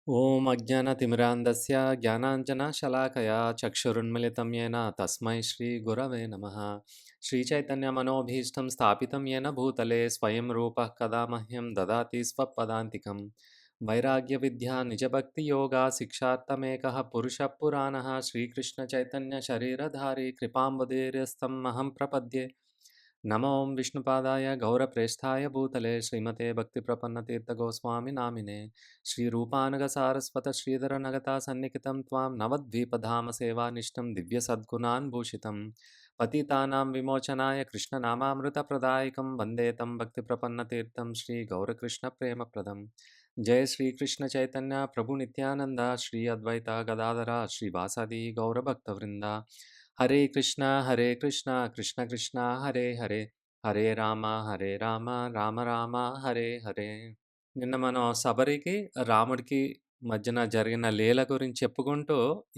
ఓం అజ్ఞానతిమిరాంధస్య జ్ఞానాంజనశలాకయా చక్షురున్మిళితం येन తస్మై శ్రీగురవే నమః. శ్రీచైతన్యమనోభీష్టం స్థాపితం येन భూతలే స్వయం రూపः కదా మహ్యం దదాతి స్వపదాంతికం. వైరాగ్యవిద్యా నిజభక్తియోగా శిక్షార్థమేకः పురుషः పురాణः శ్రీకృష్ణచైతన్యశరీరధారి కృపాంబుధేర్యస్తం అహం ప్రపద్యే. నమో ఓం విష్ణుపాదాయ గౌరప్రేష్ఠాయ భూతలే శ్రీమతే భక్తిప్రపన్నతీర్థగోస్వామి నామినే. శ్రీరూపానగసారస్వత శ్రీధరనగతా సన్నిహితం త్వాం నవద్వీపధామ సేవానిష్టం దివ్యసద్గుణాన్ భూషితం. పతితానాం విమోచనాయ కృష్ణనామామృతప్రదాయకం వందే తం భక్తిప్రపన్నతీర్థం శ్రీగౌరకృష్ణప్రేమప్రదం. జయ శ్రీకృష్ణ చైతన్య ప్రభు నిత్యానంద శ్రీ అద్వైత గదాధర శ్రీవాసాది గౌరభక్తవృంద. హరే కృష్ణ కృష్ణ కృష్ణ హరే హరే, హరే రామ రామ రామ హరే హరే. నిన్న మనం శబరికి రాముడికి మధ్యన జరిగిన లీల గురించి చెప్పుకుంటూ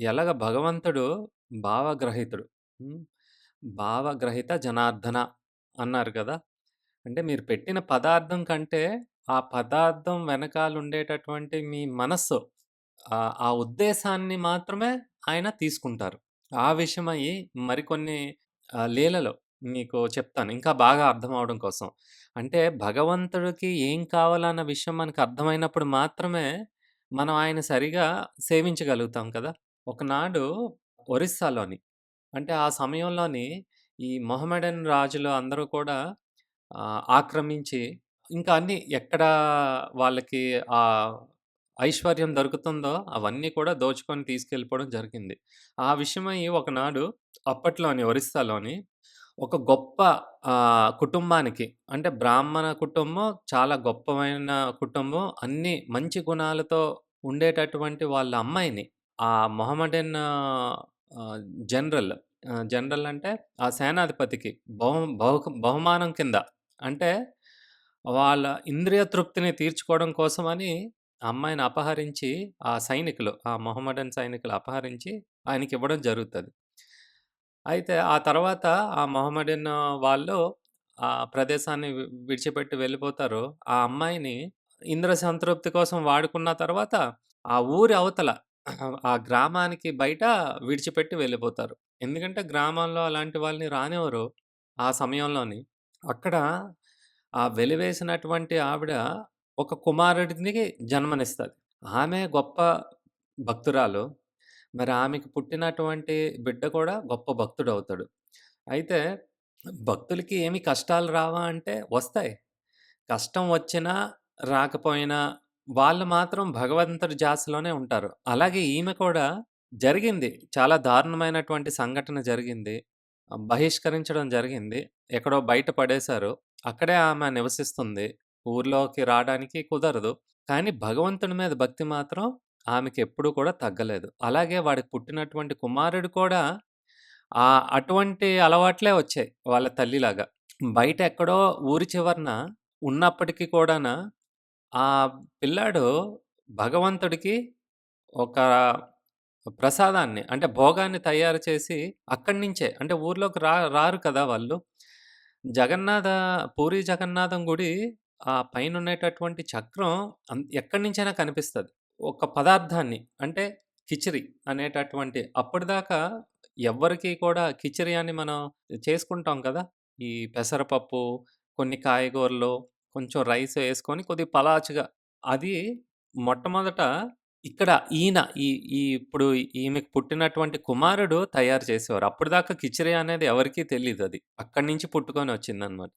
ఎలాగ భగవంతుడు భావగ్రహితుడు. హ్మ్. భావగ్రహిత జనార్దన అన్నారు కదా! అంటే మీరు పెట్టిన పదార్థం కంటే ఆ పదార్థం వెనకాల ఉండేటటువంటి మీ మనస్సు, ఆ ఉద్దేశాన్ని మాత్రమే ఆయన తీసుకుంటారు. ఆ విషయమై మరికొన్ని లీలలు మీకు చెప్తాను. ఇంకా బాగా అర్థమవ్వడం కోసం. అంటే భగవంతుడికి ఏం కావాలన్న విషయం మనకు అర్థమైనప్పుడు మాత్రమే మనం ఆయన సరిగా సేవించగలుగుతాం కదా! ఒకనాడు ఒరిస్సాలోని, అంటే ఆ సమయంలోని ఈ మొహమెడన్ రాజులు అందరూ కూడా ఆక్రమించి ఇంకా అన్నీ ఎక్కడ వాళ్ళకి ఐశ్వర్యం దొరుకుతుందో అవన్నీ కూడా దోచుకొని తీసుకెళ్ళిపోవడం జరిగింది. ఆ విషయమై ఒకనాడు అప్పట్లోని ఒరిస్సాలోని ఒక గొప్ప కుటుంబానికి, అంటే బ్రాహ్మణ కుటుంబం, చాలా గొప్పమైన కుటుంబం, అన్ని మంచి గుణాలతో ఉండేటటువంటి వాళ్ళ అమ్మాయిని ఆ మొహమ్మడన్ జనరల్, జనరల్ అంటే ఆ సేనాధిపతికి బహుమానం కింద, అంటే వాళ్ళ ఇంద్రియ తృప్తిని తీర్చుకోవడం కోసమని ఆ అమ్మాయిని అపహరించి ఆ మొహమ్మడన్ సైనికులు అపహరించి ఆయనకివ్వడం జరుగుతది. అయితే ఆ తర్వాత ఆ మొహమ్మడన్ వాళ్ళు ఆ ప్రదేశాన్ని విడిచిపెట్టి వెళ్ళిపోతారు. ఆ అమ్మాయిని ఇంద్ర సంతృప్తి కోసం వాడుకున్న తర్వాత ఆ ఊరి అవతల ఆ గ్రామానికి బయట విడిచిపెట్టి వెళ్ళిపోతారు. ఎందుకంటే గ్రామాల్లో అలాంటి వాళ్ళని రానివ్వరు ఆ సమయంలోని. అక్కడ ఆ వెలివేసినటువంటి ఆవిడ ఒక కుమారుడికి జన్మనిస్తది. ఆమె గొప్ప భక్తురాలు. మరి ఆమెకు పుట్టినటువంటి బిడ్డ కూడా గొప్ప భక్తుడవుతాడు. అయితే భక్తులకి ఏమి కష్టాలు రావా అంటే వస్తాయి. కష్టం వచ్చినా, రాకపోయినా వాళ్ళు మాత్రం భగవంతుడి ధ్యాసలోనే ఉంటారు. అలాగే ఈమె కూడా జరిగింది. చాలా దారుణమైనటువంటి సంఘటన జరిగింది. బహిష్కరించడం జరిగింది. ఎక్కడో బయట పడేశారు. అక్కడే ఆమె నివసిస్తుంది. ఊర్లోకి రాడానికి కుదరదు. కానీ భగవంతుడి మీద భక్తి మాత్రం ఆమెకెప్పుడూ కూడా తగ్గలేదు. అలాగే వాడికి పుట్టినటువంటి కుమారుడు కూడా అటువంటి అలవాట్లే వచ్చాయి వాళ్ళ తల్లిలాగా. బయట ఎక్కడో ఊరి చివరన ఉన్నప్పటికి కూడాన ఆ పిల్లాడు భగవంతుడికి ఒక ప్రసాదాన్ని, అంటే భోగాన్ని తయారు చేసి అక్కడి నుంచే, అంటే ఊర్లోకి రారు కదా వాళ్ళు. జగన్నాథ పూరి జగన్నాథం గుడి ఆ పైనుండేటటువంటి చక్రం ఎక్కడి నుంచైనా కనిపిస్తది. ఒక పదార్థాన్ని, అంటే కిచిడి అనేటటువంటి, అప్పటిదాకా ఎవ్వరికీ కూడా కిచిడి అని మనం చేసుకుంటాం కదా! ఈ పెసరపప్పు, కొన్ని కాయగూరలు, కొంచెం రైస్ యేసుకొని కొద్దిగా పలాచగా, అది మొట్టమొదట ఇక్కడ ఈయన ఈ ఈ ఇప్పుడు ఈమెకు పుట్టినటువంటి కుమారుడు తయారు చేసేవారు. అప్పటిదాకా కిచిడి అనేది ఎవరికీ తెలీదది. అక్కడి నుంచి పుట్టుకొని వచ్చిందనమాట.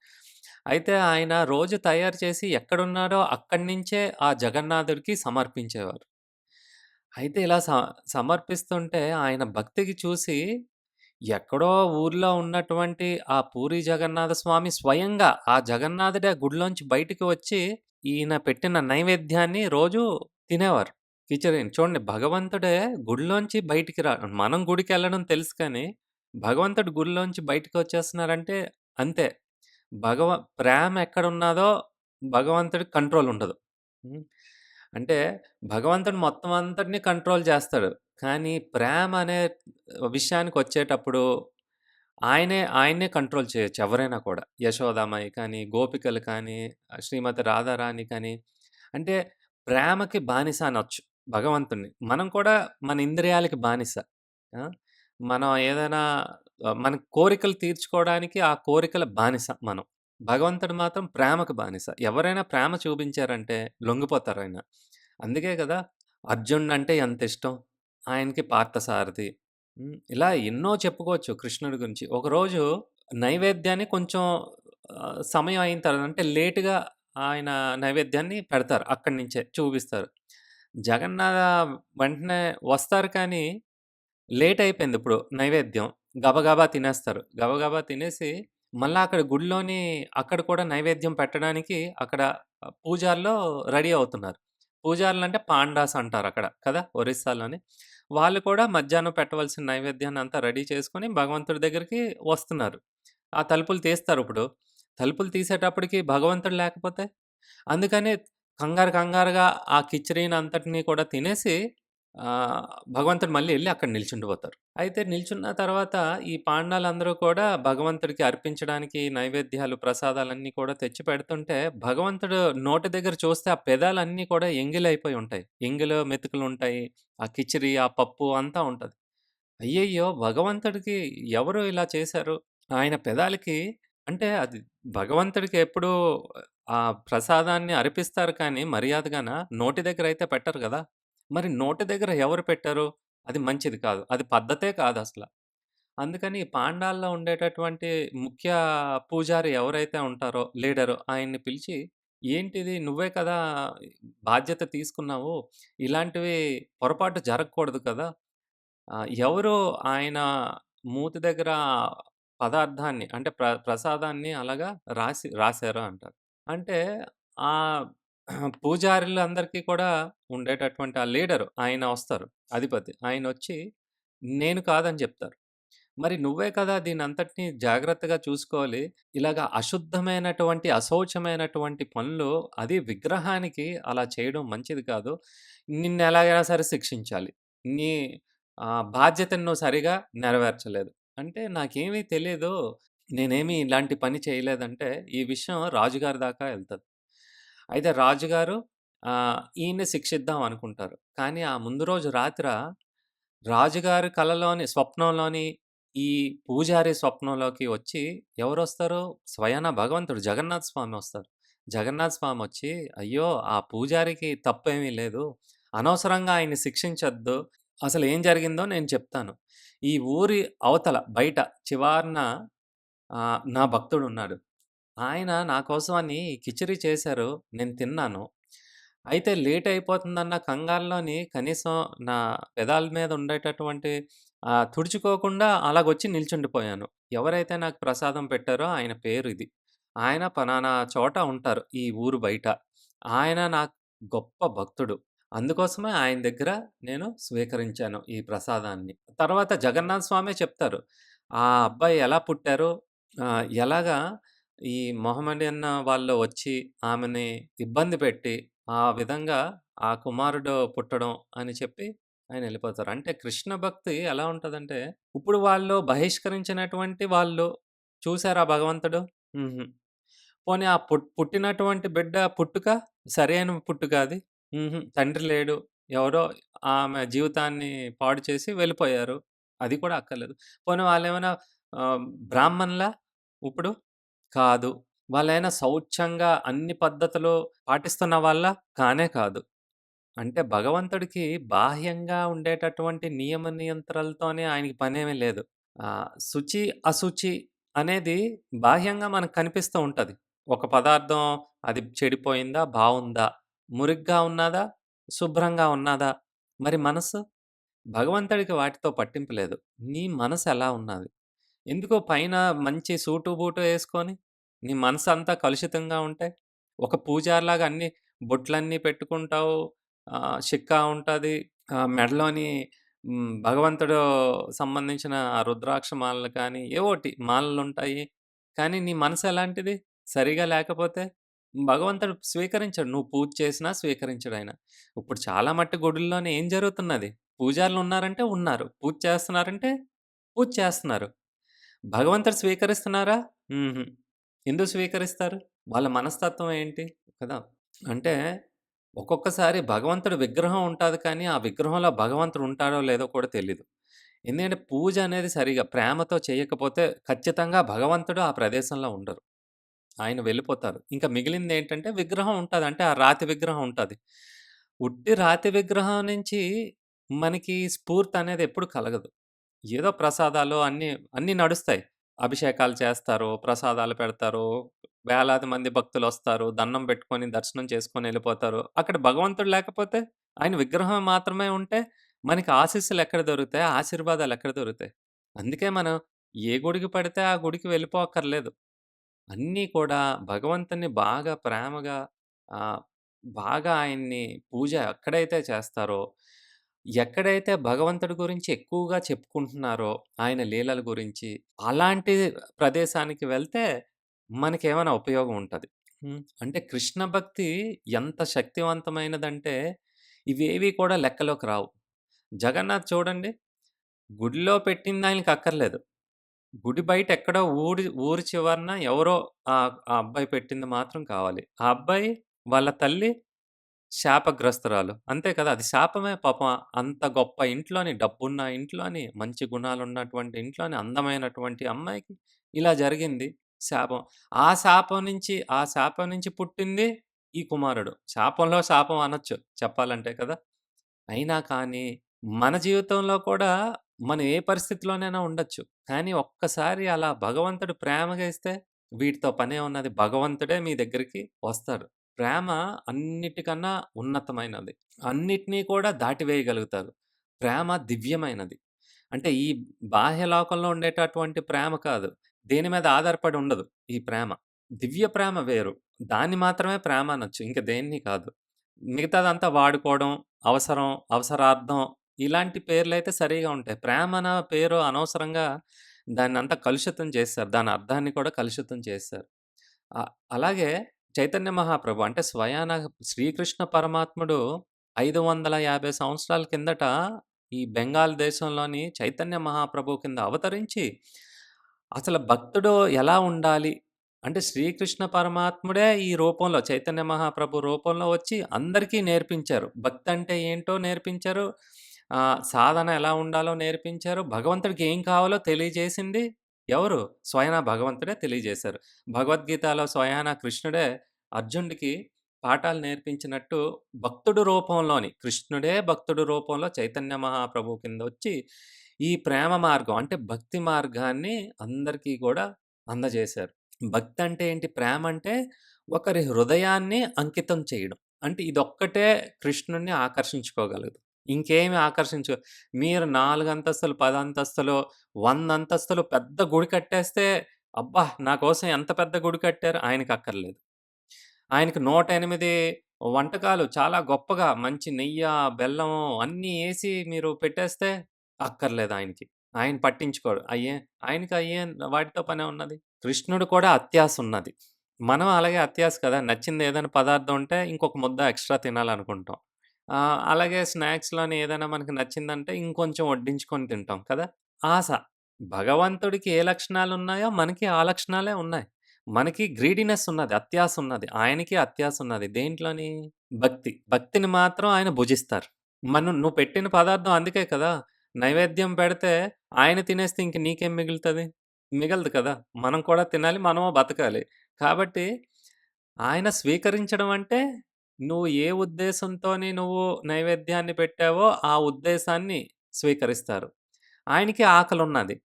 అయితే ఆయన రోజు తయారు చేసి ఎక్కడున్నాడో అక్కడి నుంచే ఆ జగన్నాథుడికి సమర్పించేవారు. అయితే ఇలా సమర్పిస్తుంటే ఆయన భక్తికి చూసి ఎక్కడో ఊర్లో ఉన్నటువంటి ఆ పూరి జగన్నాథ స్వామి స్వయంగా ఆ జగన్నాథుడే ఆ గుడిలోంచి బయటికి వచ్చి ఈయన పెట్టిన నైవేద్యాన్ని రోజు తినేవారు. కిచిడిని. చూడండి, భగవంతుడే గుడిలోంచి బయటికి మనం గుడికెళ్ళడం తెలుసు కానీ, భగవంతుడు గుడిలోంచి బయటికొచ్చేస్తున్నారంటే అంతే. భగవ ప్రేమ ఎక్కడున్నాదో భగవంతుడికి కంట్రోల్ ఉండదు. హ్మ్. అంటే భగవంతుడు మొత్తం అంతటిని కంట్రోల్ చేస్తాడు. కానీ ప్రేమ అనే విషయానికొచ్చేటప్పుడు ఆయన్నే కంట్రోల్ చేయొచ్చు ఎవరైనా కూడా. యశోదామాయి కానీ, గోపికలు కానీ, శ్రీమతి రాధారాణి కానీ, అంటే ప్రేమకి బానిస అనొచ్చు. భగవంతుడిని. మనం కూడా మన ఇంద్రియాలకి బానిస. ఆ! మనం ఏదైనా మన కోరికలు తీర్చుకోవడానికి ఆ కోరికల బానిస మనం. భగవంతుడు మాత్రం ప్రేమకు బానిస. ఎవరైనా ప్రేమ చూపించారంటే లొంగిపోతారాయన. అందుకే గదా! అర్జునుడంటే ఎంతిష్టం. ఆయనకి పార్థసారథి. ఇలా ఎన్నో చెప్పుకోవచ్చు కృష్ణుడి గురించి. ఒకరోజు నైవేద్యాన్ని కొంచెం సమయం అయిన తర్వాత అంటే లేట్‌గా ఆయన నైవేద్యాన్ని పెడతారు. అక్కడి నుంచే చూపిస్తారు. జగన్నాథ వెంటనే వస్తారు కానీ లేట్ అయిపోయిందిప్పుడు నైవేద్యం. గబగబా తినేస్తారు. గబగబా తినేసి మళ్ళా అక్కడ గుడిలోని అక్కడ కూడా నైవేద్యం పెట్టడానికి అక్కడ పూజారులు రెడీ అవుతున్నారు. పూజారులంటే పాండాస్ అంటారక్కడ కదా! ఒరిస్సాలోని. వాళ్ళు కూడా మధ్యాహ్నం పెట్టవలసిన నైవేద్యాన్నంతా రెడీ చేసుకొని భగవంతుడి దగ్గరికి వస్తున్నారు. ఆ తలుపులు తీస్తారిప్పుడు. తలుపులు తీసేటప్పటికి భగవంతుడు లేకపోతే? అందుకని కంగారు కంగారుగా ఆ కిచిడీనంతటిని కూడా తినేసి ఆహ్, భగవంతుడు మళ్ళీ ఎళ్లి అక్కడ నిల్చుండిపోతారు. అయితే నిల్చున్న తర్వాత ఈ పాండాలందరూ కూడా భగవంతుడికి అర్పించడానికి నైవేద్యాలు, ప్రసాదాలన్నీ కూడా తెచ్చి పెడుతుంటే భగవంతుడు నోటి దగ్గర చూస్తే ఆ పెదాలన్నీ కూడా ఎంగిలయిపోయి ఉంటాయి. ఎంగిలో మెతుకులుంటాయి. ఆ కిచిడి, ఆ పప్పు అంతా ఉంటది. అయ్యయ్యో! భగవంతుడికి ఎవరు ఇలా చేశారు? ఆయన పెదాలకి అంటే అది భగవంతుడికి ఎప్పుడూ ఆ ప్రసాదాన్ని అర్పిస్తారు కానీ మర్యాదగాన నోటి దగ్గరైతే పెట్టరు గదా! మరి నోటి దగ్గర ఎవరు పెట్టారు? అది మంచిది కాదు. అది పద్ధతే కాదసల. అందుకని పాండాల్లో ఉండేటటువంటి ముఖ్య పూజారి ఎవరైతే ఉంటారో లీడరు ఆయన్ని పిలిచి, "ఏంటిది నువ్వే కదా బాధ్యత తీసుకున్నావు. ఇలాంటివి పొరపాటు జరగకూడదు కదా!" ఎవరో ఆయన మూతి దగ్గర పదార్థాన్ని అంటే ప్రసాదాన్ని అలాగా రాసారు అంటారు. అంటే ఆహ్, పూజారులందరికీ కూడా ఉండేటటువంటి ఆ లీడరు ఆయన వస్తారు. అధిపతి. ఆయనొచ్చి నేను కాదని చెప్తారు. మరి నువ్వే కదా దీనంతటిని జాగ్రత్తగా చూసుకోవాలి. ఇలాగ అశుద్ధమైనటువంటి, అశౌచమైనటువంటి పనులు అది విగ్రహానికి అలా చేయడం మంచిది కాదు. నిన్నెలాగైనా సరే శిక్షించాలి. నీ బాధ్యతను నువ్వు సరిగా నెరవేర్చలేదు. అంటే నాకేమీ తెలీదు. నేనేమి ఇలాంటి పని చేయలేదంటే, ఈ విషయం రాజుగారి దాకా ఎళ్తది. అయితే రాజుగారు ఈయన్ని శిక్షిద్దాం అనుకుంటారు. కానీ ఆ ముందు రోజు రాత్ర రాజుగారి కలలోని స్వప్నంలోని ఈ పూజారి స్వప్నంలోకి వచ్చి ఎవరొస్తారు? స్వయాన భగవంతుడు జగన్నాథ స్వామి వస్తారు. జగన్నాథ స్వామొచ్చి, "అయ్యో! ఆ పూజారికి తప్పేమీ లేదు. అనవసరంగా ఆయన్ని శిక్షించొద్దు. అసలేం జరిగిందో నేను చెప్తాను. ఈ ఊరి అవతల బయట చివారున నా భక్తుడున్నాడు. ఆయన నా కోసం అని కిచిడి చేశారు. నేను తిన్నాను. అయితే లేట్ అయిపోతుందన్న కంగారులోని కనీసం నా పెదాల మీద ఉండేటటువంటి తుడుచుకోకుండా అలాగొచ్చి నిల్చుండిపోయాను. ఎవరైతే నాకు ప్రసాదం పెట్టారో ఆయన పేరిది. ఆయన పలానా చోట ఉంటారు ఈ ఊరు బయట. ఆయన నాకు గొప్ప భక్తుడు. అందుకోసమే ఆయన దగ్గర నేను స్వీకరించాను ఈ ప్రసాదాన్ని. తర్వాత జగన్నాథ స్వామే చెప్తారు. ఆ అబ్బాయి ఎలా పుట్టారు? ఎలాగా ఈ మొహమ్మడియన్ వాళ్ళు వచ్చి ఆమెని ఇబ్బంది పెట్టి, ఆ విధంగా ఆ కుమారుడు పుట్టడం అని చెప్పి ఆయనెళ్ళిపోతారు. అంటే కృష్ణ భక్తి ఎలా ఉంటదంటే, ఇప్పుడు వాళ్ళు బహిష్కరించినటువంటి వాళ్ళు చూసారా భగవంతుడు? హుహు. పోనీ ఆ పుట్టినటువంటి బిడ్డ పుట్టుక సరైన పుట్టుక అది? హుహు. తండ్రి లేడు. ఎవరో ఆమె జీవితాన్ని పాడు చేసి వెళ్ళిపోయారు. అది కూడా అక్కర్లేదు. పోనీ వాళ్ళేమైనా బ్రాహ్మణులా ఇప్పుడు? కాదు. వాళ్ళేమైనా శౌచ్యంగా అన్ని పద్ధతులు పాటిస్తున్న వాళ్ళా? కానే కాదు. అంటే భగవంతుడికి బాహ్యంగా ఉండేటటువంటి నియమ నియంత్రణలతోనే ఆయనకి పనేమీ లేదు. శుచి, అశుచి అనేది బాహ్యంగా మనకు కనిపిస్తూ ఉంటది. ఒక పదార్థం అది చెడిపోయిందా? బావుందా? మురిగ్గా ఉన్నాదా? శుభ్రంగా ఉన్నాదా? మరి మనసు? భగవంతుడికి వాటితో పట్టింపు లేదు. నీ మనసు ఎలా ఉన్నది? ఎందుకో పైన మంచి సూటు, బూటు యేసుకొని, నీ మనసంతా కలుషితంగా ఉంటే, ఒక పూజారిలాగా అన్ని బొట్లన్నీ పెట్టుకుంటావు. షిక్కా ఉంటది. మెడలోని భగవంతుడు సంబంధించిన ఆ రుద్రాక్ష మాలలు కానీ, ఏవోటి మాలలుంటాయి. కానీ నీ మనసు ఎలాంటిది? సరిగా లేకపోతే భగవంతుడు స్వీకరించడు. నువ్వు పూజ చేసినా స్వీకరించడాయన. ఇప్పుడు చాలా మట్టి గుడుల్లోనే ఏం జరుగుతున్నది? పూజారులున్నారంటే ఉన్నారు. పూజ చేస్తున్నారంటే పూజ చేస్తున్నారు. భగవంతుడు స్వీకరిస్తున్నారా? హుహు. ఎందుకు స్వీకరిస్తారు? వాళ్ళ మనస్తత్వం ఏంటి? కదా! అంటే ఒక్కొక్కసారి భగవంతుడి విగ్రహం ఉంటాది కానీ, ఆ విగ్రహంలో భగవంతుడు ఉంటాడో లేదో కూడా తెలీదు. ఎందుకంటే పూజ అనేది సరిగ్గా ప్రేమతో చేయకపోతే ఖచ్చితంగా భగవంతుడు ఆ ప్రదేశంలో ఉండరు. ఆయన వెళ్ళిపోతారు. ఇంకా మిగిలిందేంటంటే విగ్రహం ఉంటది. అంటే ఆ రాతి విగ్రహం ఉంటది. ఉట్టి రాతి విగ్రహం నుంచి మనకి స్ఫూర్తనేది ఎప్పుడు కలగదు. ఏదో ప్రసాదాలు అన్నీ నడుస్తాయి. అభిషేకాలు చేస్తారు, ప్రసాదాలు పెడతారు, వేలాది మంది భక్తులొస్తారు, దండం పెట్టుకొని, దర్శనం చేసుకొని ఎళ్ళిపోతారు. అక్కడ భగవంతుడు లేకపోతే ఆయన విగ్రహం మాత్రమే ఉంటే మనకి ఆశీస్సులెక్కడ దొరుకుతాయి? ఆశీర్వాదాలెక్కడ దొరుకుతాయి? అందుకే మనం ఏ గుడికి పడితే ఆ గుడికి వెళ్ళిపోక్కర్లేదు. అన్నీ కూడా భగవంతుడిని బాగా ప్రేమగా ఆహ్, బాగా ఆయన్ని పూజ ఎక్కడైతే చేస్తారో, ఎక్కడైతే భగవంతుడి గురించి ఎక్కువగా చెప్పుకుంటున్నారో, ఆయన లీలల గురించి, అలాంటి ప్రదేశానికి వెళ్తే మనకేమైనా ఉపయోగం ఉంటది. అంటే కృష్ణ భక్తి ఎంత శక్తివంతమైనదంటే, ఇవేవి కూడా లెక్కలోకి రావు. జగన్నాథ్ చూడండి, గుడిలో పెట్టింది ఆయనకక్కర్లేదు. గుడి బయట ఎక్కడో ఊరి చివరన ఎవరో ఆ అబ్బాయి పెట్టింది మాత్రం కావాలి. ఆ అబ్బాయి వాళ్ళ తల్లి శాపగ్రస్తురాలు. అంతే కదా! అది శాపమే పాపం. అంత గొప్ప ఇంట్లోని, డబ్బున్న ఇంట్లోని, మంచి గుణాలున్నటువంటి ఇంట్లోని, అందమైనటువంటి అమ్మాయికి ఇలా జరిగింది శాపం. ఆ శాపం నుంచి పుట్టింది ఈ కుమారుడు. శాపంలో శాపం అనొచ్చు చెప్పాలంటే కదా! అయినా కానీ, మన జీవితంలో కూడా మనం ఏ పరిస్థితిలోనైనా ఉండొచ్చు. కానీ ఒక్కసారి అలా భగవంతుడు ప్రేమగా ఇస్తే, వీటితో పనేమున్నది భగవంతుడే మీ దగ్గరికి వస్తాడు. ప్రేమ అన్నిటికన్నా ఉన్నతమైనది. అన్నిటిని కూడా దాటివేయగలుగుతారు. ప్రేమ దివ్యమైనది. అంటే ఈ బాహ్య లోకంలో ఉండేటటువంటి ప్రేమ కాదు. దేని మీద ఆధారపడి ఉండదు ఈ ప్రేమ. దివ్య ప్రేమ వేరు. దాన్ని మాత్రమే ప్రేమ అనొచ్చు. ఇంక దేన్ని కాదు. మిగతాదంతా వాడుకోవడం, అవసరం, అవసరార్థం ఇలాంటి పేర్లయితే సరిగా ఉంటాయి. ప్రేమన పేరు అనవసరంగా దాన్నంతా కలుషితం చేసేశారు. దాని అర్థాన్ని కూడా కలుషితం చేసేశారు. అలాగే చైతన్య మహాప్రభు అంటే స్వయాన శ్రీకృష్ణ పరమాత్ముడు 550 సంవత్సరాల కిందట ఈ బెంగాల్ దేశంలోని చైతన్య మహాప్రభువు కింద అవతరించి, అసలు భక్తుడు ఎలా ఉండాలి? అంటే శ్రీకృష్ణ పరమాత్ముడే ఈ రూపంలో చైతన్య మహాప్రభు రూపంలో వచ్చి అందరికీ నేర్పించారు. భక్తంటే ఏంటో నేర్పించారు. సాధన ఎలా ఉండాలో నేర్పించారు. భగవంతుడికి ఏం కావాలో తెలియజేసింది ఎవరు? స్వయాన భగవంతుడే తెలియజేశారు. భగవద్గీతలో స్వయాన కృష్ణుడే అర్జునుడికి పాఠాలు నేర్పించినట్టు భక్తుడు రూపంలోని కృష్ణుడే భక్తుడు రూపంలో చైతన్య మహాప్రభువు కిందొచ్చి ఈ ప్రేమ మార్గం అంటే భక్తి మార్గాన్ని అందరికీ గూడా అందజేశారు. భక్తంటే ఏంటి? ప్రేమంటే ఒకరి హృదయాన్ని అంకితం చేయడం. అంటే ఇదొక్కటే కృష్ణుడిని ఆకర్షించుకోగలదు. ఇంకేమి మీరు 4 అంతస్తులు, 10 అంతస్తులు, 100 అంతస్తులు పెద్ద గుడి కట్టేస్తే, అబ్బా! నా కోసం ఎంత పెద్ద గుడి కట్టారు ఆయనకక్కర్లేదు. ఆయనకి 108 వంటకాలు చాలా గొప్పగా మంచి నెయ్య, బెల్లము అన్నీ ఏసి మీరు పెట్టేస్తే అక్కర్లేదు ఆయనకి. ఆయన పట్టించుకోడు. ఆయనకి వాటితో పనే ఉన్నది. కృష్ణుడు కూడా అత్యాసున్నది. మనం అలాగే అత్యాస కదా! నచ్చింది ఏదైనా పదార్థం ఉంటే ఇంకొక ముద్ద ఎక్స్‌ట్రా తినాలనుకుంటాం. అలాగే స్నాక్స్‌లోని ఏదైనా మనకు నచ్చిందంటే ఇంకొంచెం వడ్డించుకొని తింటాం కదా! ఆశ. భగవంతుడికి ఏ లక్షణాలున్నాయో మనకి ఆ లక్షణాలే ఉన్నాయి. మనకి గ్రీడీనెస్ ఉన్నది. అత్యాస ఉన్నది. ఆయనకి అత్యాస ఉన్నది. దేంట్లోని? భక్తి. భక్తిని మాత్రం ఆయన భుజిస్తారు. నువ్వు పెట్టిన పదార్థం అందుకే కదా! నైవేద్యం పెడితే ఆయన తినేస్తే ఇంక నీకేం మిగులుతది? మిగలదు కదా! మనం కూడా తినాలి. మనము బతకాలి. కాబట్టి ఆయన స్వీకరించడం అంటే నువ్వు ఏ ఉద్దేశంతోని నువ్వు నైవేద్యాన్ని పెట్టావో ఆ ఉద్దేశాన్ని స్వీకరిస్తారు. ఆయనకి ఆకలున్నది.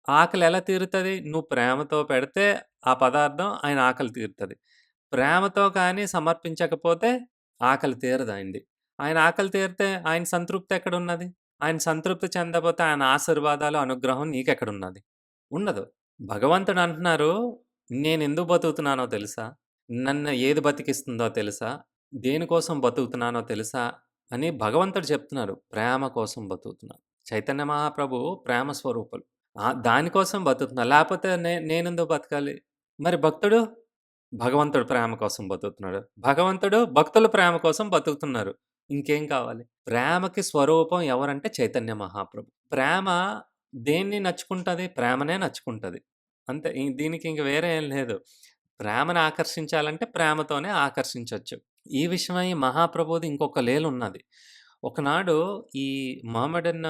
ఆకలెలా తీరుతది? నువ్వు ప్రేమతో పెడితే ఆ పదార్థం ఆయన ఆకలి తీరుతది. ప్రేమతో కానీ సమర్పించకపోతే ఆకలి తీరదాయనది. ఆయన ఆకలి తీరితే ఆయన సంతృప్తి ఎక్కడున్నది? ఆయన సంతృప్తి చెందపోతే ఆయన ఆశీర్వాదాలు, అనుగ్రహం నీకెక్కడున్నది? ఉండదు. భగవంతుడు అంటున్నారు, నేనెందుకు బతుకుతున్నానో తెలుసా? నన్ను ఏది బతికిస్తుందో తెలుసా? దేనికోసం బతుకుతున్నానో తెలుసా? అని భగవంతుడు చెప్తున్నారు. ప్రేమ కోసం బతుకుతున్నా. చైతన్య మహాప్రభు ప్రేమ స్వరూపులు. దానికోసం బతుకుతున్నా. లేపోతే నేనెందుకు బతకాలి? మరి భక్తుడు? భగవంతుడు ప్రేమ కోసం బతుకుతున్నాడు. భగవంతుడు భక్తుల ప్రేమ కోసం బతుకుతున్నారు. ఇంకేం కావాలి? ప్రేమకి స్వరూపం ఎవరంటే చైతన్య మహాప్రభు. ప్రేమ దేన్ని నచ్చుకుంటది? ప్రేమనే నచ్చుకుంటది. అంతే. దీనికి ఇంక వేరే ఏం లేదు. ప్రేమను ఆకర్షించాలంటే ప్రేమతోనే ఆకర్షించొచ్చు. ఈ విషయమై మహాప్రభుది ఇంకొక లీలున్నది. ఒకనాడు ఈ మొహమ్మడన్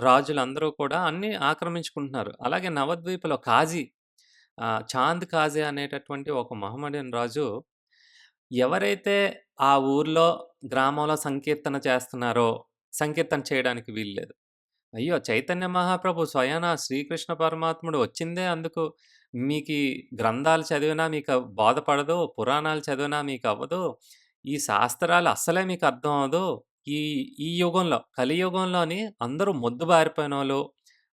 రాజులందరూ కూడా అన్నీ ఆక్రమించుకుంటున్నారు. అలాగే నవద్వీప్‌లో కాజీ చాంద్ కాజీ అనేటటువంటి ఒక మొహమ్మడన్ రాజు ఎవరైతే ఆ ఊర్లో, గ్రామంలో సంకీర్తన చేస్తున్నారో, సంకీర్తన చేయడానికి వీల్లేదు. అయ్యో! చైతన్య మహాప్రభు స్వయాన శ్రీకృష్ణ పరమాత్ముడు వచ్చిందే అందుకు. మీకీ గ్రంథాలు చదివినా మీకు బోధపడదు. పురాణాలు చదివినా మీకవ్వదు. ఈ శాస్త్రాలు అస్సలే మీకు అర్థం అవ్వదు. ఈ ఈ యుగంలో కలియుగంలోని అందరూ మొద్దుబారిపోయినోళ్ళు,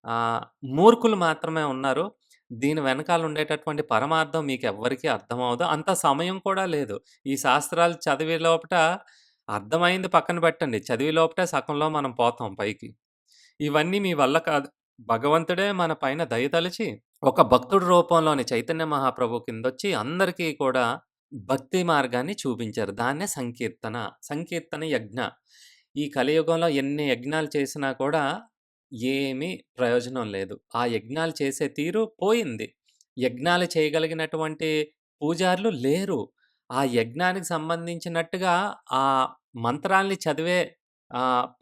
ఆహ్, మూర్ఖులు మాత్రమే ఉన్నారు. దీని వెనకాల ఉండేటటువంటి పరమార్థం మీకెవ్వరికీ అర్థమవ్వదు. అంత సమయం కూడా లేదు. ఈ శాస్త్రాలు చదివే లోపట అర్థమైంది పక్కన పెట్టండి. చదివే లోపటే సగంలో మనం పోతాం పైకి. ఇవన్నీ మీ వల్ల కాదు. భగవంతుడే మన పైన దయ తలిచి, ఒక భక్తుడి రూపంలోని చైతన్య మహాప్రభు కిందొచ్చి అందరికీ కూడా భక్తి మార్గాన్ని చూపించారు. దాన్నే సంకీర్తన. సంకీర్తన యజ్ఞ. ఈ కలియుగంలో ఎన్ని యజ్ఞాలు చేసినా కూడా ఏమీ ప్రయోజనం లేదు. ఆ యజ్ఞాలు చేసే తీరు పోయింది. యజ్ఞాలు చేయగలిగినటువంటి పూజారులు లేరు. ఆ యజ్ఞానికి సంబంధించినట్టుగా ఆ మంత్రాల్ని చదివే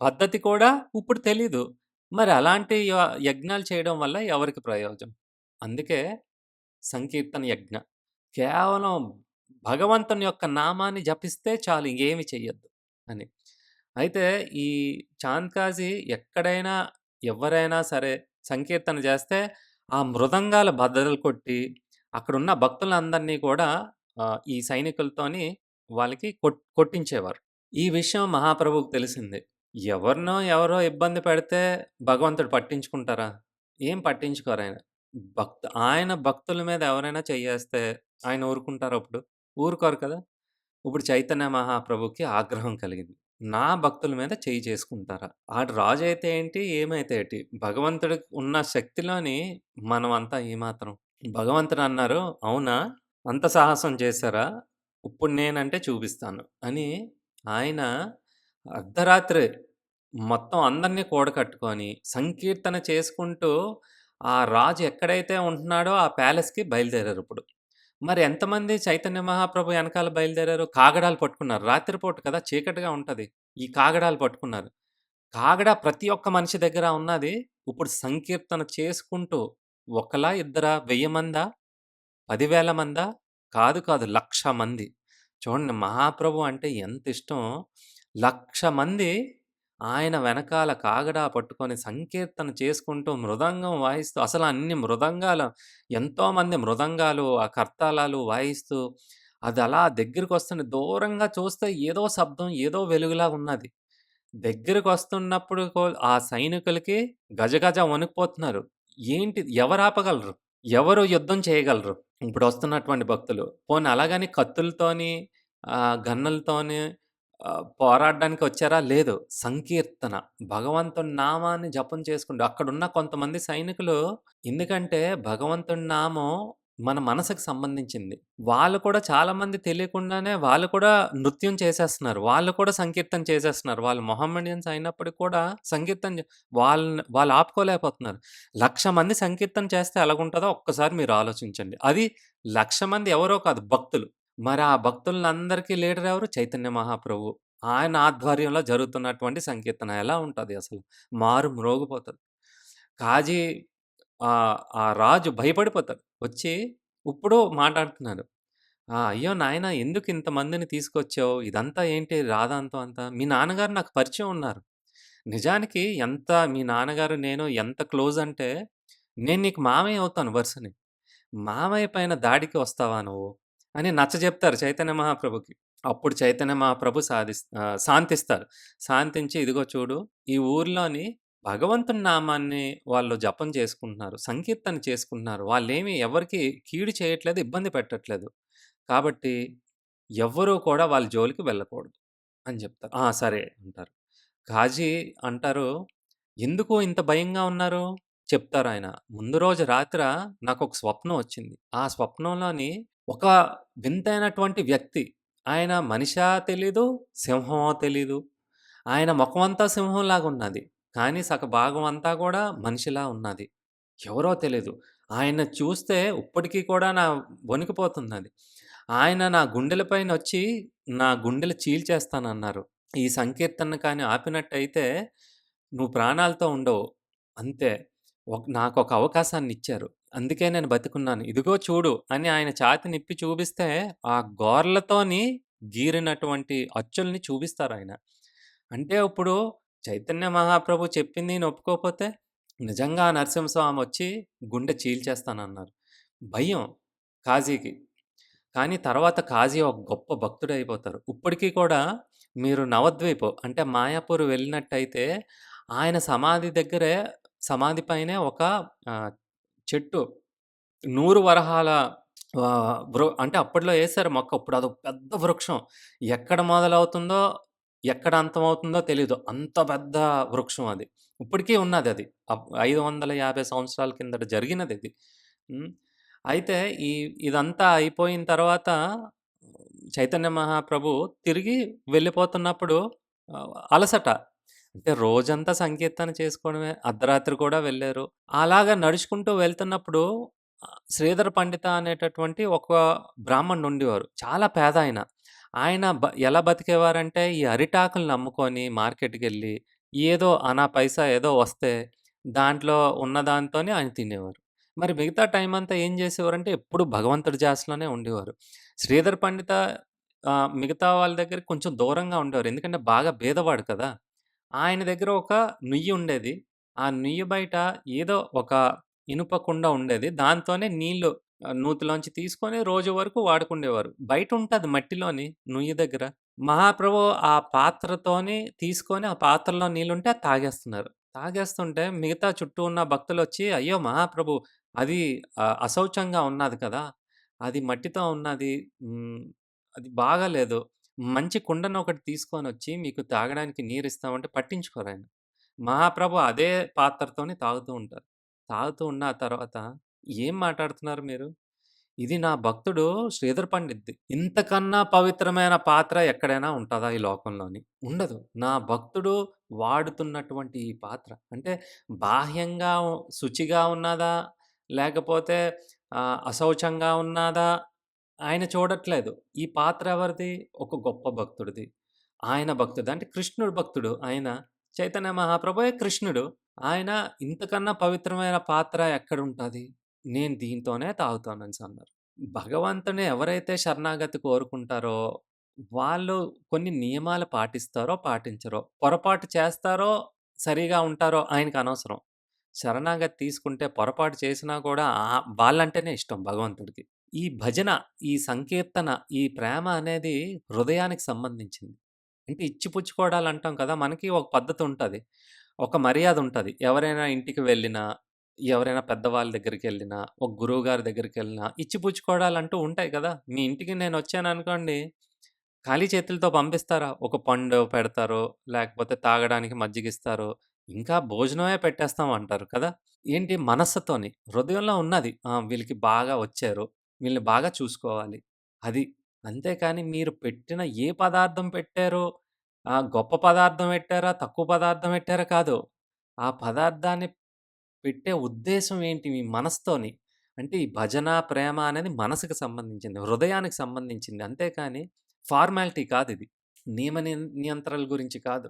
పద్ధతి కూడా ఇప్పుడు తెలీదు. మరి అలాంటి యజ్ఞాలు చేయడం వల్ల ఎవరికి ప్రయోజనం? అందుకే సంకీర్తన యజ్ఞ. కేవలం భగవంతుని యొక్క నామాన్ని జపిస్తే చాలు ఇంగేమి చెయ్యొద్దు అని. అయితే ఈ చాంద్ కాజీ ఎక్కడైనా ఎవ్వరైనా సరే సంకీర్తన చేస్తే ఆ మృదంగాల బద్దలు కొట్టి అక్కడున్న భక్తులందరినీ కూడా ఈ సైనికులతోని వాళ్ళకి కొట్టించేవారు. ఈ విషయం మహాప్రభువుకి తెలిసింది. ఎవరో ఇబ్బంది పెడితే భగవంతుడు పట్టించుకుంటారా? ఏం పట్టించుకోరాయన. ఆయన భక్తుల మీద ఎవరైనా చెయ్యేస్తే ఆయన ఊరుకుంటారా ఇప్పుడు? ఊరుకోరు కదా! ఇప్పుడు చైతన్య మహాప్రభుకి ఆగ్రహం కలిగింది. నా భక్తుల మీద చెయ్యి చేసుకుంటారా? ఆడు రాజైతే ఏంటి? ఏమైతే ఏటి? భగవంతుడికి ఉన్న శక్తిలోని మనమంతా ఏమాత్రం? భగవంతుడన్నారు, "అవునా? అంత సాహసం చేశారా? ఇప్పుడు నేనంటే చూపిస్తాను" అని ఆయన అర్ధరాత్రి మొత్తం అందరిని కూడకట్టుకొని, సంకీర్తన చేసుకుంటూ, ఆ రాజు ఎక్కడైతే ఉంటున్నాడో ఆ ప్యాలెస్‌కి బయలుదేరారిప్పుడు. మరి ఎంతమంది చైతన్య మహాప్రభు ఎనకాల బయలుదేరారు? కాగడాలు పట్టుకున్నారు. రాత్రి పూట కదా! చీకటిగా ఉంటది. ఈ కాగడాలు పట్టుకున్నారు. కాగడా ప్రతి ఒక్క మనిషి దగ్గర ఉన్నది. ఇప్పుడు సంకీర్తన చేసుకుంటూ ఒకలా? ఇద్దరా? 1000 మందా? 10,000 మందా? కాదు. 1,00,000 మంది. చూడండి మహాప్రభు అంటే ఎంతిష్టం. 1,00,000 మంది ఆయన వెనకాల కాగడా పట్టుకొని సంకీర్తన చేసుకుంటూ, మృదంగం వాయిస్తూ అసలు అన్ని మృదంగాలు ఎంతోమంది మృదంగాలు, ఆ కర్తాలాలు వాయిస్తూ అదలా దగ్గరికొస్తుంది. దూరంగా చూస్తే ఏదో శబ్దం, ఏదో వెలుగులా ఉన్నది. దగ్గరకొస్తున్నప్పుడు ఆ సైనికులకి గజగజ వణికిపోతున్నారు. ఏంటిది? ఎవరాపగలరు? ఎవరు యుద్ధం చేయగలరు? ఇప్పుడొస్తున్నటువంటి భక్తులు. పోనీ అలాగని కత్తులతోని, గన్నులతోని పోరాడడానికొచ్చారా? లేదు. సంకీర్తన. భగవంతుడి నామాన్ని జపం చేసుకుంటూ అక్కడున్న కొంతమంది సైనికులు ఎందుకంటే భగవంతుడి నామం మన మనసుకు సంబంధించింది. వాళ్ళు కూడా చాలామంది తెలియకుండానే వాళ్ళు కూడా నృత్యం చేసేస్తున్నారు. వాళ్ళు కూడా సంకీర్తన చేసేస్తున్నారు. వాళ్ళు మొహమ్మడియన్స్ అయినప్పటికి కూడా సంకీర్తన వాళ్ళు ఆపుకోలేకపోతున్నారు. 1,00,000 మంది సంకీర్తన చేస్తే ఎలాగుంటదో ఒక్కసారి మీరు ఆలోచించండి. అది 1,00,000 మంది ఎవరో కాదు భక్తులు. మరి ఆ భక్తులందరికీ లీడర్ ఎవరు? చైతన్య మహాప్రభు. ఆయన ఆధ్వర్యంలో జరుగుతున్నటువంటి సంకీర్తన ఎలా ఉంటది అసలు? మారు మ్రోగిపోతది. కాజీ ఆ రాజు భయపడిపోతాడు. వచ్చి ఇప్పుడు మాట్లాడుతున్నారు. "అయ్యో నాయనా! ఎందుకు ఇంతమందిని తీసుకొచ్చావు? ఇదంతా ఏంటి రాధాంతం అంతా? మీ నాన్నగారు నాకు పరిచయం ఉన్నారు. నిజానికి మీ నాన్నగారు నేను ఎంత క్లోజ్ అంటే, నేను నీకు మామయ్య అవుతాను వరుసని. మామయ్య పైన దాడికి వస్తావా నువ్వు?" అని నచ్చజెప్తారు చైతన్య మహాప్రభుకి. అప్పుడు చైతన్య మహాప్రభు శాంతిస్తారు. శాంతించి ఇదిగో చూడు ఈ ఊర్లోని భగవంతుని నామాన్ని వాళ్ళు జపం చేసుకుంటున్నారు. సంకీర్తన చేసుకుంటున్నారు. వాళ్ళేమి ఎవరికీ కీడు చేయట్లేదు, ఇబ్బంది పెట్టట్లేదు. కాబట్టి ఎవ్వరూ కూడా వాళ్ళ జోలికి వెళ్ళకూడదు అని జెప్తారు. "ఆ! సరే" అంటారు. ఘాజీ అంటారు, "ఎందుకు ఇంత భయంగా ఉన్నారు?" చెప్తారాయన. "ముందు రోజు రాత్ర నాకొక స్వప్నం వచ్చింది. ఆ స్వప్నంలోని ఒక వింతైనటువంటి వ్యక్తి. ఆయన మనిషా తెలీదు, సింహమో తెలీదు. ఆయన మొఖమంతా సింహంలాగున్నది. కానీ సగభాగం అంతా గూడా మనిషిలా ఉన్నది. ఎవరో తెలీదు. ఆయన్ని చూస్తే ఇప్పటికి కూడా వణికిపోతున్నది. ఆయన నా గుండెల పైనొచ్చి, నా గుండెలు చీల్చేస్తానన్నారు. ఈ సంకీర్తన కానీ ఆపినట్టయితే, నువ్వు ప్రాణాలతో ఉండవు. అంతే. నాకొక అవకాశాన్నిచ్చారు. అందుకే నేను బతికున్నాను. ఇదిగో చూడు అని ఆయన ఛాతీనిప్పి చూపిస్తే, ఆ గోర్లతోని గీరినటువంటి అచ్చుల్ని చూపిస్తారాయన. అంటే ఇప్పుడు చైతన్య మహాప్రభు చెప్పింది ఈయన ఒప్పుకోపోతే, నిజంగా ఆ నరసింహస్వామొచ్చి గుండె చీల్చేస్తానన్నారు. భయం కాజీకి. కానీ తర్వాత కాజీ ఒక గొప్ప భక్తుడయిపోతారు. ఇప్పటికి కూడా మీరు నవద్వీప్ అంటే మాయాపూర్ వెళ్ళినట్టయితే ఆయన సమాధి దగ్గరే సమాధి పైనే ఒక ఆహ్, చెట్టు 100 వరహాల అంటే అప్పట్లో ఏసారు మొక్క. ఇప్పుడు అదొక పెద్ద వృక్షం. ఎక్కడ మొదలవుతుందో, ఎక్కడ అంతమవుతుందో తెలీదు. అంత పెద్ద వృక్షం అది. ఇప్పటికి ఉన్నదది. 550 సంవత్సరాల కిందట జరిగినదిది. హ్మ్. అయితే ఇదంతా అయిపోయిన తర్వాత చైతన్య మహాప్రభు తిరిగి వెళ్ళిపోతున్నప్పుడు అలసట. అంటే రోజంతా సంకీర్తన చేసుకోవడమే. అర్ధరాత్రి కూడా వెళ్లారు. అలాగా నడుచుకుంటూ వెళ్తున్నప్పుడు శ్రీధర పండిత అనేటటువంటి ఒక బ్రాహ్మణుడుండేవారు. చాలా పేదాయన. ఆయన ఎలా బతికేవారంటే ఈ అరిటాకులను నమ్ముకొని మార్కెట్‌కెళ్ళి ఏదో అనా పైసా ఏదో వస్తే దాంట్లో ఉన్న దాంతోనే ఆయన తినేవారు. మరి మిగతా టైమంతా ఏం జేసేవారంటే ఎప్పుడు భగవంతుడి ధ్యాసలోనే ఉండేవారు. శ్రీధర్ పండిత మిగతా వాళ్ళ దగ్గరికి కొంచెం దూరంగా ఉండేవారు. ఎందుకంటే బాగా బీదవాడు కదా! ఆయన దగ్గర ఒక నుయ్యి ఉండేది. ఆ నుయ్యి బయట ఏదో ఒక ఇనుప కుండ ఉండేది. దాంతోనే నీళ్లు నూతిలోంచి తీసుకొని రోజు వరకు వాడుకుండేవారు. బయటుంటది మట్టిలోని నుయ్యి దగ్గర. మహాప్రభు ఆ పాత్రతోని తీసుకొని ఆ పాత్రలో నీళ్లుంటే అది తాగేస్తున్నారు. తాగేస్తుంటే మిగతా చుట్టూ ఉన్న భక్తులొచ్చి, "అయ్యో! మహాప్రభు అది అశౌచంగా ఉన్నాది కదా! అది మట్టితో ఉన్నది. అది బాగాలేదు. మంచి కుండనొకటి తీసుకొనొచ్చి మీకు తాగడానికి నీరిస్తామంటే" పట్టించుకోరాయన. మహాప్రభు అదే పాత్రతోని తాగుతూ ఉంటారు. తాగుతూ ఉన్న తర్వాత, "ఏం మాట్లాడుతున్నారు మీరు? ఇది నా భక్తుడు శ్రీధర్ పండిట్‌ది. ఇంతకన్నా పవిత్రమైన పాత్ర ఎక్కడైనా ఉంటదా ఈ లోకంలోని? ఉండదు. నా భక్తుడు వాడుతున్నటువంటి ఈ పాత్ర అంటే బాహ్యంగా శుచిగా ఉన్నదా? లేకపోతే అశౌచంగా ఉన్నాదా? ఆయన చూడట్లేదు. ఈ పాత్ర ఎవరిది? ఒక గొప్ప భక్తుడిది. ఆయన భక్తుడు అంటే కృష్ణుడు భక్తుడు ఆయన. చైతన్య మహాప్రభువే కృష్ణుడు. ఆయన ఇంతకన్నా పవిత్రమైన పాత్ర ఎక్కడుంటది? నేను దీంతోనే తాగుతాననేసన్నారు. భగవంతుని ఎవరైతే శరణాగతి కోరుకుంటారో, వాళ్ళు కొన్ని నియమాలు పాటిస్తారో, పాటించరో, పొరపాటు చేస్తారో, సరిగా ఉంటారో ఆయనకనవసరం. శరణాగతి తీసుకుంటే పొరపాటు చేసినా కూడా వాళ్ళంటేనే ఇష్టం భగవంతుడికి. ఈ భజన, ఈ సంకీర్తన, ఈ ప్రేమ అనేది హృదయానికి సంబంధించింది. అంటే ఇచ్చిపుచ్చుకోవడాలంటాం కదా! మనకి ఒక పద్ధతుంటది. ఒక మర్యాదుంటది. ఎవరైనా ఇంటికి వెళ్ళినా, ఎవరైనా పెద్దవాళ్ళ దగ్గరికెళ్ళినా, ఒక గురువుగారి దగ్గరికెళ్ళినా ఇచ్చిపుచ్చుకోవడాలంటూ ఉంటాయి కదా! మీ ఇంటికి నేనొచ్చాననుకోండి, ఖాళీ చేతులతో పంపిస్తారా? ఒక పండు పెడతారు, లేకపోతే తాగడానికి మజ్జిగిస్తారు. ఇంకా భోజనమే పెట్టేస్తాం అంటారు కదా! ఏంటి మనస్సుతోని, హృదయంలో ఉన్నది. వీళ్ళకి బాగా వచ్చారు. వీళ్ళని బాగా చూసుకోవాలి. అది. అంతేకాని మీరు పెట్టిన ఏ పదార్థం పెట్టారో, గొప్ప పదార్థం పెట్టారా? తక్కువ పదార్థం పెట్టారా? కాదు. ఆ పదార్థాన్ని పెట్టే ఉద్దేశ్యం ఏంటి మీ మనసుతోని? అంటే ఈ భజన, ప్రేమ అనేది మనసుకు సంబంధించింది. హృదయానికి సంబంధించింది. అంతేకాని ఫార్మాలిటీ కాదిది. నియంత్రణల గురించి కాదు.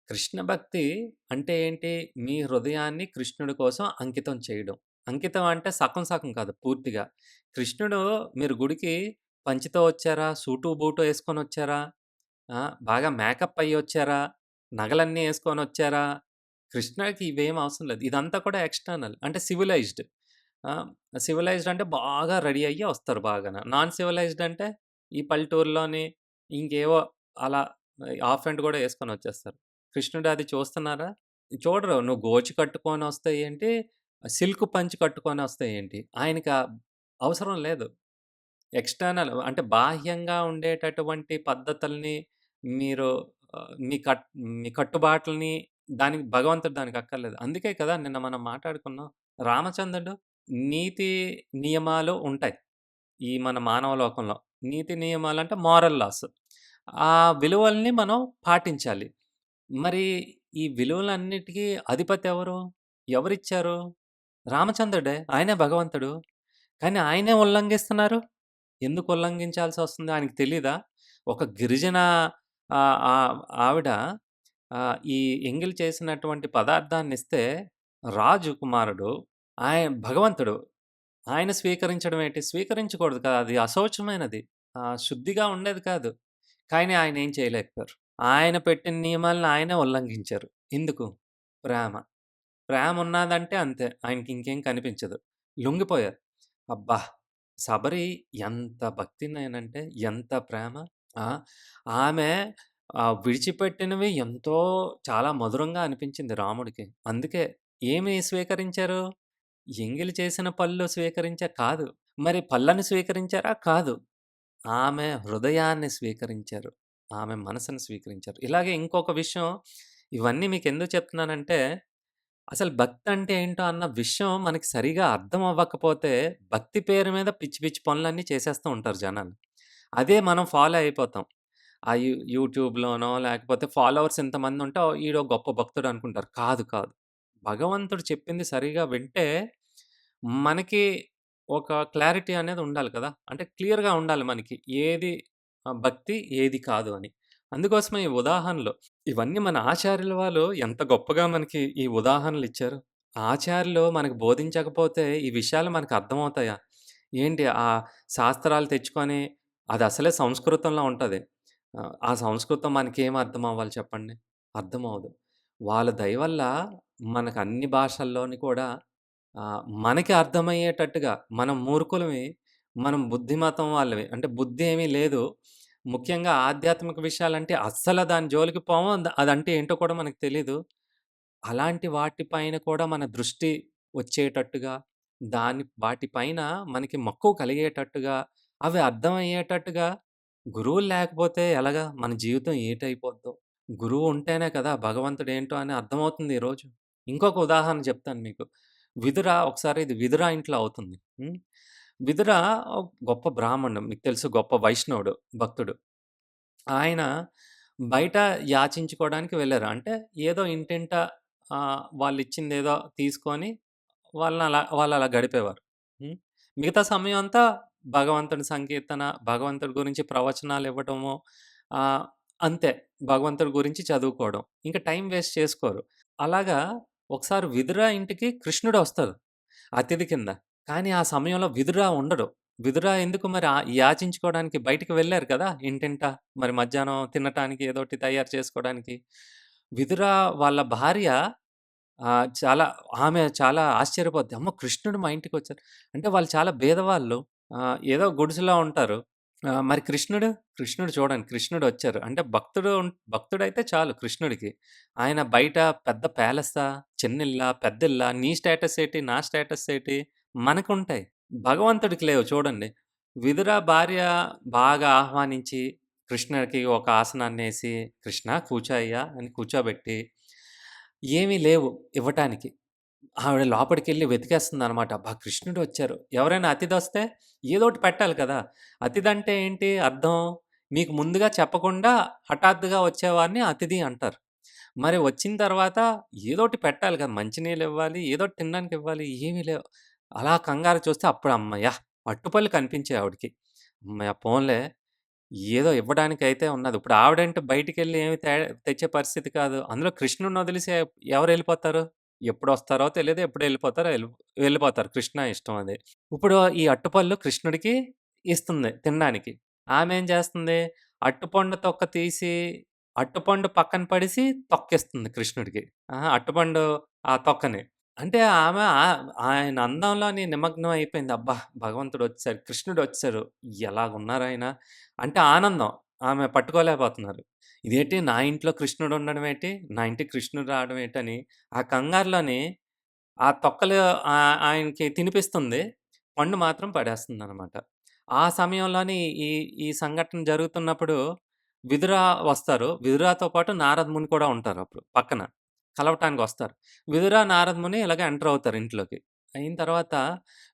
కృష్ణ భక్తి అంటే ఏంటి? మీ హృదయాన్ని కృష్ణుడి కోసం అంకితం చేయడం. అంకితం అంటే సగం సగం కాదు పూర్తిగా. కృష్ణుడు మీరు గుడికి పంచెతో వచ్చారా? సూటు, బూటు యేసుకొనొచ్చారా? ఆ! బాగా మేకప్ అయ్యొచ్చారా? నగలన్నీ యేసుకొనొచ్చారా? కృష్ణకి ఇవేం అవసరం లేదు. ఇదంతా కూడా ఎక్స్‌టర్నల్ అంటే సివిలైజ్డ్. ఆ! సివిలైజ్డ్ అంటే బాగా రెడీ అయ్యి వస్తారు బాగాన. నాన్ సివిలైజ్డ్ అంటే ఈ పల్లెటూరులోని ఇంకేవో అలా హాఫ్ ప్యాంట్ కూడా యేసుకొనొచ్చేస్తారు. కృష్ణుడు అది చూస్తున్నారా? చూడరు. నువ్వు గోచి కట్టుకొనొస్తే ఏంటి? సిల్క్ పంచె కట్టుకొనొస్తే ఏంటి? ఆయనకి అవసరం లేదు. ఎక్స్‌టర్నల్ అంటే బాహ్యంగా ఉండేటటువంటి పద్ధతుల్ని మీరు ఆహ్, మీ కట్ మీ కట్టుబాట్లని దానికి భగవంతుడు దానికి అక్కర్లేదు. అందుకే కదా నిన్న మనం మాట్లాడుకున్నాం. రామచంద్రుడు నీతి నియమాలు ఉంటాయి. ఈ మన మానవ లోకంలో. నీతి నియమాలంటే మోరల్ లాస్. ఆ విలువల్ని మనం పాటించాలి. మరి ఈ విలువలన్నిటికి అధిపతి ఎవరు? ఎవరిచ్చారు? రామచంద్రుడే. ఆయనే భగవంతుడు. కానీ ఆయనే ఉల్లంఘిస్తున్నారు. ఎందుకు ఉల్లంఘించాల్సొస్తుంది ఆయనకి తెలీదా? ఒక గిరిజన ఆవిడ ఈ ఎంగిల్ చేసినటువంటి పదార్థాన్నిస్తే రాజు కుమారుడు భగవంతుడు ఆయన స్వీకరించడం ఏంటి? స్వీకరించకూడదు కదా! అది అశౌచమైనది. శుద్ధిగా ఉండేది కాదు. కానీ ఆయనేం చేయలేకపోయారు. ఆయన పెట్టిన నియమాలను ఆయనే ఉల్లంఘించారు. ఎందుకు? ప్రేమ. ప్రేమున్నాదంటే అంతే. ఆయనకింకేం కనిపించదు. లొంగిపోయారు. అబ్బా! శబరి ఎంత భక్తినేనంటే ఎంత ప్రేమ. ఆ! ఆమె విడిచిపెట్టినవి ఎంతో చాలా మధురంగా అనిపించింది రాముడికి. అందుకే ఏమి స్వీకరించారు? ఎంగిలి చేసిన పళ్ళు కాదు. మరి పళ్ళని స్వీకరించారా? కాదు. ఆమె హృదయాన్ని స్వీకరించారు. ఆమె మనసుని స్వీకరించారు. ఇలాగే ఇంకొక విషయం ఇవన్నీ మీకెందుకు చెప్తున్నానంటే, అసలు భక్తంటే ఏంటో అన్న విషయం మనకి సరిగా అర్థం అవ్వకపోతే, భక్తి పేరు మీద పిచ్చి పిచ్చి పనులన్నీ చేసేస్తూ ఉంటారు జనాలు. అదే మనం ఫాలో అయిపోతాం. యూట్యూబ్‌లోనో లేకపోతే ఫాలోవర్స్ ఇంతమందుంటే ఈడో గొప్ప భక్తుడనుకుంటారు. కాదు, కాదు. భగవంతుడు చెప్పింది సరిగా వింటే, మనకి ఒక క్లారిటీ అనేది ఉండాలి కదా! అంటే క్లియర్‌గా ఉండాలి మనకి. ఏది భక్తి, ఏది కాదు అని. అందుకోసమే ఈ ఉదాహరణలు. ఇవన్నీ మన ఆచార్యుల వాళ్ళు ఎంత గొప్పగా మనకి ఈ ఉదాహరణలిచ్చారు. ఆచార్యులు మనకు బోధించకపోతే ఈ విషయాలు మనకు అర్థమవుతాయా? ఏంటి శాస్త్రాలు తెచ్చుకొని అదసలే సంస్కృతంలో ఉంటది. ఆ సంస్కృతం మనకేం అర్థం అవ్వాలి చెప్పండి? అర్థమవ్వదు. వాళ్ళ దయ వల్ల మనకన్ని భాషల్లోని కూడా మనకి అర్థమయ్యేటట్టుగా మనం మూర్ఖులమి, మనం బుద్ధిమతం వాళ్ళవి. అంటే బుద్ధి ఏమీ లేదు. ముఖ్యంగా ఆధ్యాత్మిక విషయాలంటే అస్సల దాని జోలికి పోము. అదంటే ఏంటో కూడా మనకు తెలీదు. అలాంటి వాటి పైన కూడా మన దృష్టి వచ్చేటట్టుగా, వాటి పైన మనకి మక్కువ కలిగేటట్టుగా, అవి అర్థమయ్యేటట్టుగా గురువులు లేకపోతే ఎలాగా? మన జీవితం ఏటైపోద్దో? గురువు ఉంటేనే కదా భగవంతుడేంటో అని అర్థమవుతుంది ఈరోజు. ఇంకొక ఉదాహరణ చెప్తాను మీకు. ఒకసారి ఇది విదుర ఇంట్లో అవుతుంది. హ్మ్. విదుర గొప్ప బ్రాహ్మణుడు. మీకు తెలుసు గొప్ప వైష్ణవుడు, భక్తుడు. ఆయన బయట యాచించుకోవడానికి వెళ్లారు. అంటే ఏదో ఇంటింటా వాళ్ళిచ్చిందేదో తీసుకొని వాళ్ళలా గడిపేవారు. హ్మ్. మిగతా సమయం అంతా భగవంతుడి సంకీర్తన, భగవంతుడి గురించి ప్రవచనాలివ్వటము ఆహ్, అంతే. భగవంతుడి గురించి చదువుకోవడం. ఇంక టైం వేస్ట్ చేసుకోరు. అలాగా ఒకసారి విదుర ఇంటికి కృష్ణుడొస్తారు అతిథి కింద. కానీ ఆ సమయంలో విదుర ఉండడు. విదుర ఎందుకు మరి యాచించుకోవడానికి బయటికి వెళ్లారు కదా! ఇంటింటా. మరి మధ్యాహ్నం తినటానికి ఏదోటి తయారు చేసుకోవడానికి. విదుర వాళ్ళ భార్య ఆమె చాలా ఆశ్చర్యపోద్ది. అమ్మో! కృష్ణుడు మా ఇంటికొచ్చారు. అంటే వాళ్ళు చాలా బీదవాళ్ళు. ఏదో గుడిసెలో ఉంటారు. మరి కృష్ణుడు చూడండి కృష్ణుడొచ్చారు. అంటే భక్తుడైతే చాలు కృష్ణుడికి. ఆయన బయట పెద్ద ప్యాలెసా? చిన్నిల్లా? పెద్దిల్లా? నీ స్టేటస్ ఏటి? నా స్టేటస్ ఏటి? మనకుంటాయి. భగవంతుడికి లేవు చూడండి. విదుర భార్య బాగా ఆహ్వానించి, కృష్ణుడికి ఒక ఆసనాన్నేసి, "కృష్ణ కూర్చో అయ్యా" అని కూర్చోబెట్టి, ఏమీ లేవు ఇవ్వటానికి. ఆవిడ లోపటికెళ్ళి వెతికేస్తుందనమాట. అబ్బా! కృష్ణుడొచ్చారు. ఎవరైనా అతిథొస్తే ఏదోకటి పెట్టాలి కదా! అతిథంటే ఏంటి అర్థం? మీకు ముందుగా చెప్పకుండా హఠాత్తుగా వచ్చేవారిని అతిథి అంటారు. మరి వచ్చిన తర్వాత ఏదోకటి పెట్టాలి కదా! మంచినీళ్ళివ్వాలి, ఏదోకటి తినడానికివ్వాలి. ఏమీ లేవు. అలా కంగారు చూస్తే అప్పుడు హమ్మయ్య! అట్టుపళ్ళు కనిపించాయి ఆవిడకి. హమ్మయ్య! పోన్లే ఏదో ఇవ్వడానికైతే ఉన్నది. ఇప్పుడు ఆవిడంటే బయటికెళ్ళి ఏమి తెచ్చే పరిస్థితి కాదు. అందులో కృష్ణుడినొదిలేసి ఎవరెళ్ళిపోతారు? ఎప్పుడొస్తారో తెలీదు. ఎప్పుడెళ్ళిపోతారో వెళ్ళిపోతారు. కృష్ణ ఇష్టం అది. ఇప్పుడు ఈ అట్టుపళ్ళు కృష్ణుడికి ఇస్తుంది తినడానికి. ఆమేం చేస్తుంది? అట్టుపండు తొక్క తీసి, అట్టుపండు పక్కన పడేసి తొక్కిస్తుంది కృష్ణుడికి. అట్టుపండు ఆ తొక్కని. అంటే ఆమె ఆయన అందంలోని నిమగ్నం అయిపోయింది. అబ్బా! భగవంతుడొచ్చేసారు, కృష్ణుడొచ్చేసారు. ఎలాగున్నారాయన అంటే ఆనందం. ఆమె పట్టుకోలేకపోతున్నారు. ఇదేంటి నా ఇంట్లో కృష్ణుడుండడం ఏంటి? నా ఇంటికి కృష్ణుడు రావడం ఏంటని ఆ కంగారులోని ఆ తొక్కలు ఆయనకి తినిపిస్తుంది. పండు మాత్రం పడేస్తుందనమాట. ఆ సమయంలోని ఈ ఈ సంఘటన జరుగుతున్నప్పుడు విదుర వస్తారు. విదురతో పాటు నారద ముని కూడా ఉంటారప్పుడు పక్కన. కలవటానికొస్తారు. విదుర, నారద ముని ఇలాగ ఎంటర్ అవుతారు ఇంట్లోకి. అయిన తర్వాత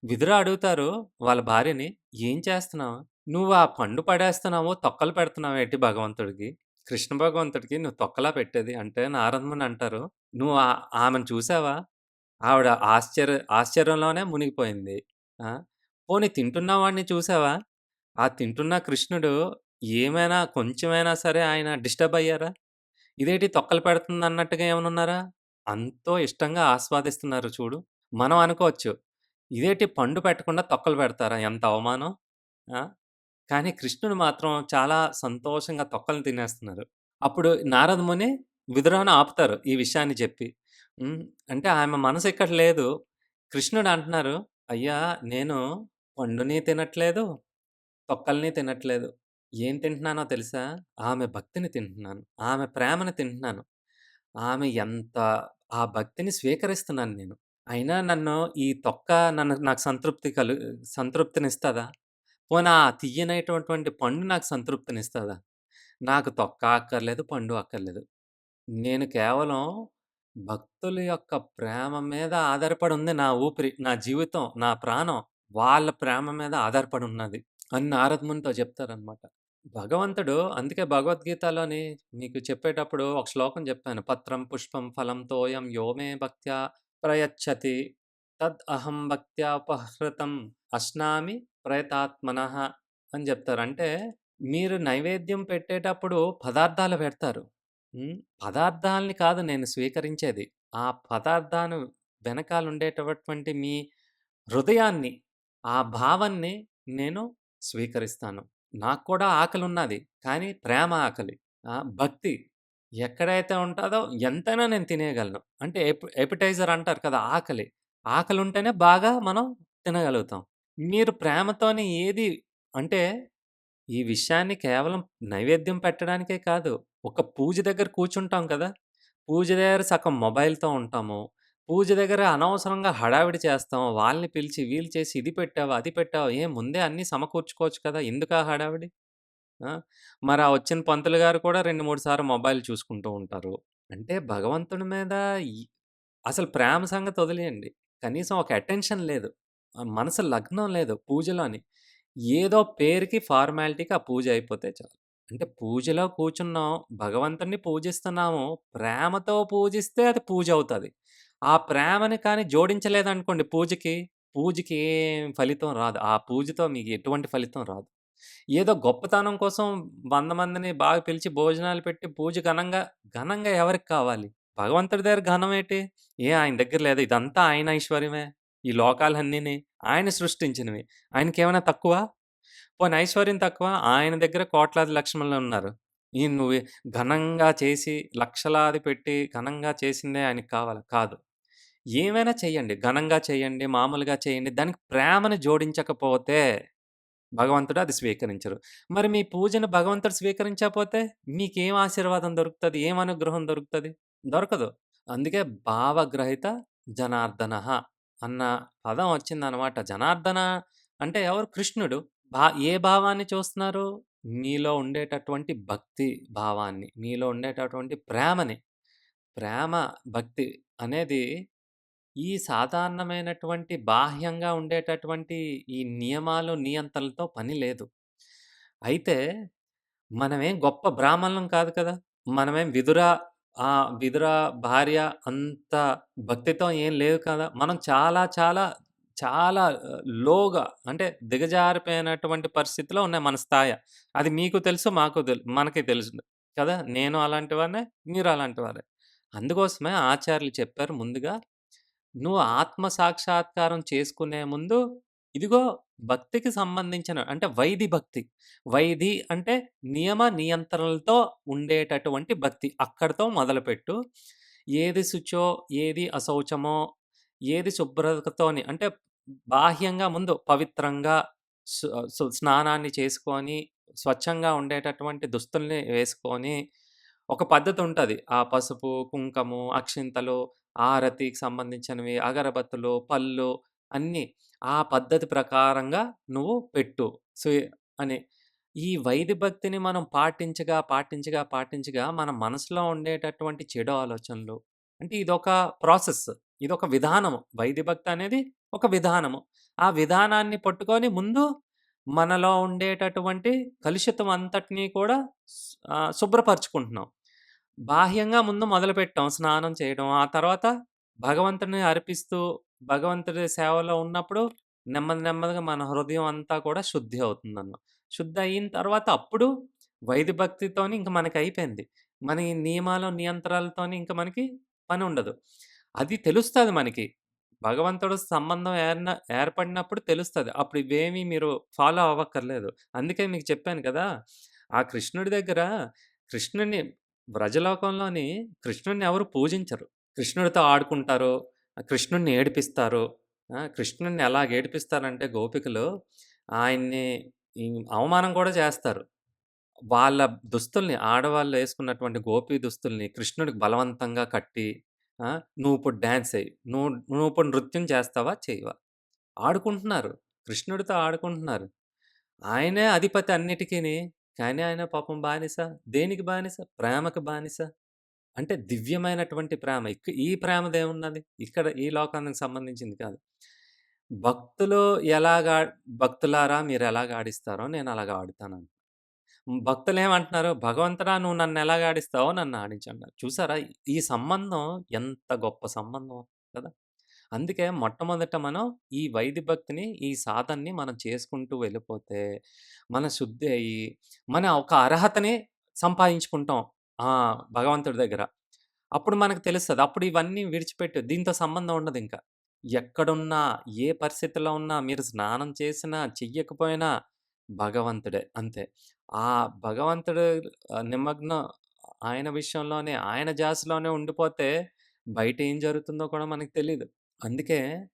విదుర అడుగుతారు వాళ్ళ భార్యని, "ఏం చేస్తున్నావు? నువ్వు ఆ పండు పడేస్తున్నావు, తొక్కలు పెడుతున్నావేంటి భగవంతుడికి? కృష్ణ భగవంతుడికి నువ్వు తొక్కలా పెట్టేది" అంటే నారద ముని అంటారు, "నువ్వు ఆమెను చూసావా? ఆవిడ ఆశ్చర్యంలోనే మునిగిపోయింది. ఆ! పోనీ తింటున్న వాడిని చూసావా? ఆ తింటున్న కృష్ణుడు ఏమైనా కొంచెమైనా సరే ఆయన డిస్టర్బ్ అయ్యారా? ఇదేంటి తొక్కలు పెడుతుందన్నట్టుగా ఏమైనా ఉన్నారా? అంతో ఇష్టంగా ఆస్వాదిస్తున్నారు చూడు. మనం అనుకోవచ్చు, ఇదేంటి పండు పెట్టకుండా తొక్కలు పెడతారా? ఎంత అవమానం. ఆ! కానీ కృష్ణుడు మాత్రం చాలా సంతోషంగా తొక్కలు తినేస్తున్నారు. అప్పుడు నారద ముని విదురాని ఆపుతారు ఈ విషయాన్ని చెప్పి. హ్మ్. అంటే ఆమె మనసు ఇక్కడ లేదు. కృష్ణుడు అంటున్నారు, "అయ్యా! నేను పండుని తినట్లేదు, తొక్కల్ని తినట్లేదు. ఏం తింటున్నానో తెలుసా? ఆమె భక్తిని తింటున్నాను. ఆమె ప్రేమని తింటున్నాను. ఆమె ఎంత ఆ భక్తిని స్వీకరిస్తున్నాను నేను. అయినా నన్ను ఈ తొక్క నాకు సంతృప్తినిస్తదా? పోనీ ఆ తియ్యనైనటువంటి పండు నాకు సంతృప్తినిస్తదా? నాకు తొక్క అక్కర్లేదు, పండు అక్కర్లేదు. నేను కేవలం భక్తుల యొక్క ప్రేమ మీద ఆధారపడి ఉంది నా ఊపిరి, నా జీవితం, నా ప్రాణం వాళ్ళ ప్రేమ మీద ఆధారపడి ఉన్నది" అని నారద మునితో చెప్తారనమాట. భగవంతుడు అందుకే భగవద్గీతలోని మీకు చెప్పేటప్పుడు ఒక శ్లోకం చెప్పాను. పత్రం, పుష్పం, ఫలం తోయం యో మే భక్త్యా ప్రయచ్చతి తద్ అహం భక్త్యా ఉపహృతం అశ్నామి ప్రయతాత్మనః అని చెప్తారు. అంటే మీరు నైవేద్యం పెట్టేటప్పుడు పదార్థాలు పెడతారు. హ్మ్. పదార్థాల్ని కాదు నేను స్వీకరించేది. ఆ పదార్థాలు వెనకాల ఉండేటటువంటి మీ హృదయాన్ని, ఆ భావాన్ని నేను స్వీకరిస్తాను. నాకు కూడా ఆకలున్నది. కానీ ప్రేమ ఆకలి. భక్తి ఎక్కడైతే ఉంటాదో ఎంతైనా నేను తినేయగలను. అంటే ఎపిటైజర్ అంటారు కదా! ఆకలి. ఆకలుంటేనే బాగా మనం తినగలుగుతాం. మీరు ప్రేమతోని ఏది అంటే ఈ విషయాన్ని కేవలం నైవేద్యం పెట్టడానికే కాదు. ఒక పూజ దగ్గర కూర్చుంటాం కదా! పూజ దగ్గర సగం మొబైల్‌తో ఉంటాము. పూజ దగ్గర అనవసరంగా హడావిడి చేస్తాం. వాళ్ళని పిలిచి, వీళ్ళు చేసి ఇది పెట్టావా? అది పెట్టావా? ముందే అన్నీ సమకూర్చుకోవచ్చు కదా! ఎందుకా హడావిడి? ఆ! మరి ఆ వచ్చిన పంతులు గారు కూడా 2, 3 సార్లు మొబైల్ చూసుకుంటూ ఉంటారు. అంటే భగవంతుడి మీద ఈ అసలు ప్రేమ సంగతి వదిలేయండి. కనీసం ఒక అటెన్షన్ లేదు. మనసు లగ్నం లేదు పూజలోని. ఏదో పేరుకి ఫార్మాలిటీకి ఆ పూజ అయిపోతే చాలు. అంటే పూజలో కూర్చున్నాం, భగవంతుడిని పూజిస్తున్నాము. ప్రేమతో పూజిస్తే అది పూజవుతది. ఆ ప్రేమని కానీ జోడించలేదనుకోండి పూజకి, పూజకి ఏం ఫలితం రాదు. ఆ పూజతో మీకు ఎటువంటి ఫలితం రాదు. ఏదో గొప్పతనం కోసం 100 మందిని బాగా పిలిచి భోజనాలు పెట్టి పూజ ఘనంగా ఎవరికి కావాలి? భగవంతుడి దగ్గర ఘనమేటి? ఆయన దగ్గర లేదా? ఇదంతా ఆయన ఐశ్వర్యమే. ఈ లోకాలన్నీని ఆయన సృష్టించినవి. ఆయనకేమైనా తక్కువా? పోనీ ఐశ్వర్యం తక్కువా? ఆయన దగ్గర కోట్లాది లక్షలున్నారు. నువ్వు ఘనంగా చేసి, లక్షలాది పెట్టి ఘనంగా చేసిందే ఆయనకి కావాలా? కాదు. ఏమైనా చేయండి. ఘనంగా చేయండి, మామూలుగా చేయండి. దానికి ప్రేమను జోడించకపోతే భగవంతుడు అది స్వీకరించరు. మరి మీ పూజను భగవంతుడు స్వీకరించకపోతే మీకేం ఆశీర్వాదం దొరుకుతది? ఏం అనుగ్రహం దొరుకుతది? దొరకదు. అందుకే భావగ్రహిత జనార్దనః అన్న పదం వచ్చిందనమాట. జనార్దన అంటే ఎవరు? కృష్ణుడు. ఏ భావాన్ని చూస్తున్నారు? మీలో ఉండేటటువంటి భక్తి భావాన్ని, మీలో ఉండేటటువంటి ప్రేమని. ప్రేమ, భక్తి అనేది ఈ సాధారణమైనటువంటి బాహ్యంగా ఉండేటటువంటి ఈ నియమాలు, నియంత్రణలతో పని లేదు. అయితే మనమేం గొప్ప బ్రాహ్మణులం కాదు కదా! మనమేం విదుర భార్య అంత భక్తితో ఏం లేదు కదా! మనం చాలా చాలా చాలా లోగా అంటే దిగజారిపోయినటువంటి పరిస్థితిలో ఉన్నాయి మన స్థాయ. అది మీకు తెలుసు, మనకి తెలుసు కదా! నేను అలాంటి వాడినే, మీరు అలాంటి వారే. అందుకోసమే ఆచార్యులు చెప్పారు ముందుగా నువ్వు ఆత్మ సాక్షాత్కారం చేసుకునే ముందు, ఇదిగో భక్తికి సంబంధించిన అంటే వైది భక్తి. వైది అంటే నియమ, నియంత్రణలతో ఉండేటటువంటి భక్తి. అక్కడితో మొదలుపెట్టు. ఏది శుచో, ఏది అశౌచమో, ఏది శుభ్రతతోని అంటే బాహ్యంగా ముందు పవిత్రంగా సు స్నానాన్ని చేసుకొని, స్వచ్ఛంగా ఉండేటటువంటి దుస్తుల్ని వేసుకొని, ఒక పద్ధతుంటది. ఆ పసుపు, కుంకము, అక్షింతలు ఆరతికి సంబంధించినవి, అగరబత్తులు, పళ్ళు అన్నీ. ఆ పద్ధతి ప్రకారంగా నువ్వు పెట్టు. స్వీ అని. ఈ వైది భక్తిని మనం పాటించగా మన మనసులో ఉండేటటువంటి చెడు ఆలోచనలు అంటే ఇదొక ప్రాసెస్. ఇదొక విధానము. వైది భక్తి అనేది ఒక విధానము. ఆ విధానాన్ని పట్టుకొని ముందు మనలో ఉండేటటువంటి కలుషితం అంతటిని కూడా శుభ్రపరుచుకుంటున్నాం. బాహ్యంగా ముందు మొదలుపెట్టాం స్నానం చేయడం. ఆ తర్వాత భగవంతుడిని అర్పిస్తూ, భగవంతుడి సేవలో ఉన్నప్పుడు నెమ్మదిగా మన హృదయం అంతా కూడా శుద్ధి అవుతుందన్న. శుద్ధ అయిన తర్వాత అప్పుడు వైద్య భక్తితోని ఇంక మనకయిపోయింది. మన ఈ నియమాలు, నియంత్రాలతోని ఇంక మనకి పనుండదు. అది తెలుస్తది మనకి. భగవంతుడు సంబంధం ఏర్పడినప్పుడు తెలుస్తది. అప్పుడు ఇవేమి మీరు ఫాలో అవ్వక్కర్లేదు. అందుకే మీకు చెప్పాను కదా! ఆ కృష్ణుడి దగ్గర కృష్ణుడిని వ్రజలోకంలోని కృష్ణుడిని ఎవరు పూజించరు. కృష్ణుడితో ఆడుకుంటారు. కృష్ణుడిని ఏడిపిస్తారు. కృష్ణుడిని ఎలాగ ఏడిపిస్తారంటే గోపికలు ఆయన్ని ఈ అవమానం కూడా చేస్తారు. వాళ్ళ దుస్తుల్ని ఆడవాళ్ళేసుకున్నటువంటి గోపి దుస్తుల్ని కృష్ణుడికి బలవంతంగా కట్టి, ఆ! "నువ్విప్పుడు డాన్స్ ఎయి. నువ్విప్పుడు నృత్యం చేస్తావా? చెయ్యవా?" ఆడుకుంటున్నారు. కృష్ణుడితో ఆడుకుంటున్నారు. ఆయనే అధిపతి అన్నిటికిని. కానీ ఆయన పాపం బానిస. దేనికి బానిస? ప్రేమకి బానిస. అంటే దివ్యమైనటువంటి ప్రేమ. ఈ ప్రేమదేమున్నది? ఇక్కడ ఈ లోకానికి సంబంధించింది కాదు. భక్తులు ఎలాగా భక్తులారా మీరెలాగ ఆడిస్తారో నేనలాగ ఆడుతానంట. భక్తులేమంటున్నారు? "భగవంతుడా నువ్వు నన్నెలాగ ఆడిస్తావో నన్ను ఆడించన్నారు." చూసారా? ఈ సంబంధం ఎంత గొప్ప సంబంధం కదా! అందుకే మొట్టమొదట మనం ఈ వైదిక భక్తిని, ఈ సాధనని మనం చేసుకుంటూ వెళ్ళిపోతే, మన శుద్ధి అయ్యి, మన ఒక అర్హతని సంపాదించుకుంటాం. ఆ! భగవంతుడి దగ్గర. అప్పుడు మనకు తెలుస్తది. అప్పుడు ఇవన్నీ విడిచిపెట్టు. దీంతో సంబంధం ఉండదింక. ఎక్కడున్నా, ఏ పరిస్థితిలో ఉన్నా, మీరు స్నానం చేసినా, చెయ్యకపోయినా భగవంతుడే అంతే. ఆ భగవంతుడు నిమగ్నం ఆయన విషయంలోనే, ఆయన ధ్యాసలోనే ఉండిపోతే బయట ఏం జరుగుతుందో కూడా మనకు తెలీదు. అందుకే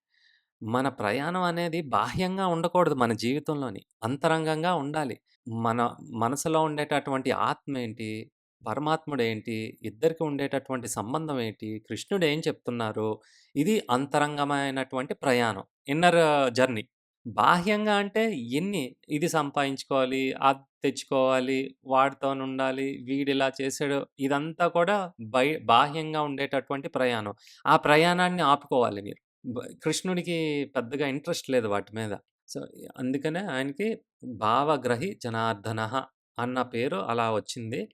మన ప్రయాణం అనేది బాహ్యంగా ఉండకూడదు మన జీవితంలోని. అంతరంగంగా ఉండాలి. మన మనసులో ఉండేటటువంటి ఆత్మ ఏంటి? పరమాత్ముడేంటి? ఇద్దరికి ఉండేటటువంటి సంబంధం ఏంటి? కృష్ణుడు ఏం చెప్తున్నారు? ఇది అంతరంగమైనటువంటి ప్రయాణం. Inner journey. బాహ్యంగా అంటే ఎన్ని? ఇది సంపాదించుకోవాలి, అది తెచ్చుకోవాలి, వాడితోనుండాలి, వీడిలా చేసాడు. ఇదంతా కూడా బాహ్యంగా ఉండేటటువంటి ప్రయాణం. ఆ ప్రయాణాన్ని ఆపుకోవాలి మీరు. కృష్ణుడికి పెద్దగా ఇంట్రెస్ట్ లేదు వాటి మీద. సో, అందుకనే ఆయనకి భావగ్రహి జనార్దనః అన్న పేరు అలా వచ్చింది.